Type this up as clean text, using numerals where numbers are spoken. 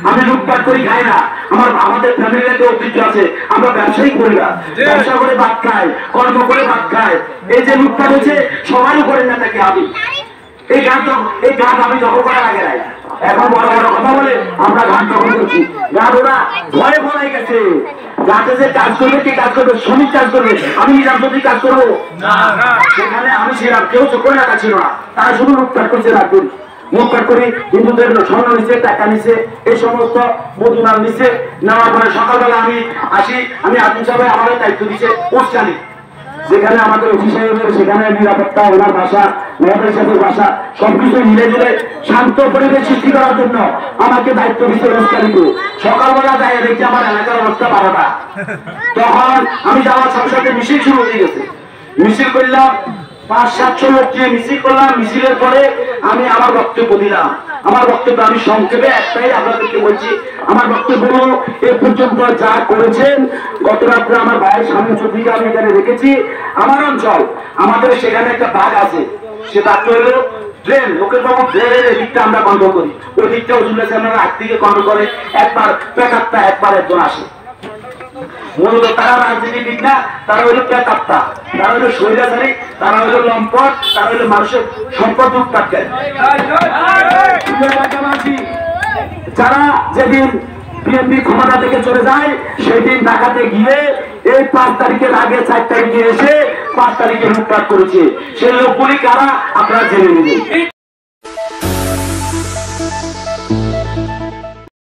আমি লুটপাট করি খাই না, আমাদের ফ্যামিলির একটা ঐতিহ্য আছে, আমরা ব্যবসায়ী করি না, ব্যবসা করে ভাত খাই, কর্ম করে ভাত খাই। এই যে লুটপাট হচ্ছে সবারই করেন না তাকে আমি এই গান আমি দখল করার আগে নাই, এখন বড় বড় কথা বলে আমরা গান দখল করছি। গান ওরা ভয়ে ভয় গেছে, গাছে যে কাজ করবে কে কাজ করবে, শ্রমিক কাজ করবে, আমি নিজামপতি কাজ করবো সেখানে আমি ছিলাম, কেউ চোখে রাখা ছিল না, তারা শুধু লুটপাট করছে রাখুন লুটপাট করি, হিন্দুদের স্বর্ণ নিচ্ছে, টাকা নিচ্ছে, এই সমস্ত মজুমাল নিচ্ছে। নেওয়ার পরে সকালবেলা আমি আসি, আমি আদিম সাহেব আমাদের দায়িত্ব দিচ্ছে পোস্টালি, যেখানে আমাদের ওসি সাহেবের সেখানে নিরাপত্তা, ওনার ভাষা, মেয়েদের সাথে ভাষা সবকিছু মিলে দিলে শান্ত পরিবেশ সৃষ্টি করার জন্য আমাকে দায়িত্ব দিচ্ছে রোজকারিতে। সকালবেলা যাই দেখছি আমার এলাকার অবস্থা 12টা, তখন আমি যাওয়ার সাথে সাথে মিছিল শুরু হয়ে গেছে। মিছিল করলাম, 500-700 লোক নিয়ে মিছিল করলাম। মিছিলের পরে আমি আমার বক্তব্য দিলাম। আমার বক্তব্য আমি সংক্ষেপে একটাই আপনাদেরকে বলছি, আমার বক্তব্য হলো এ পর্যন্ত যা করেছেন, গত রাত্রে আমার ভাইয়ের সামনে ছবিটা আমি এখানে রেখেছি। আমার অঞ্চল, আমাদের সেখানে একটা বাঘ আছে, সে বাঘটা হলো ড্রেন, লোকের বাবু ড্রেনের দিকটা আমরা কন্ট্রোল করি, ওই দিকটা ওজুল্লাহ সাহেবের আগ থেকে কন্ট্রোল করে। একবার প্যাকাত্তা, একবার একজন আসে, মূলত তারা রাজনীতিবিদ না, তারা হইল প্রেতাত্মা, তারা হইল স্বৈরাচারী, তারা হইল লম্পট, তারা হইল মানুষের সম্পদ লুটপাটকারী। যারা যেদিন বিএনপি ক্ষমতা থেকে চলে যায় সেদিন ঢাকাতে গিয়ে এই 5 তারিখের আগে 4 তারিখে এসে 5 তারিখে লুটপাট করেছে, সেই লোকগুলি কারা আপনারা জেনে নেবেন।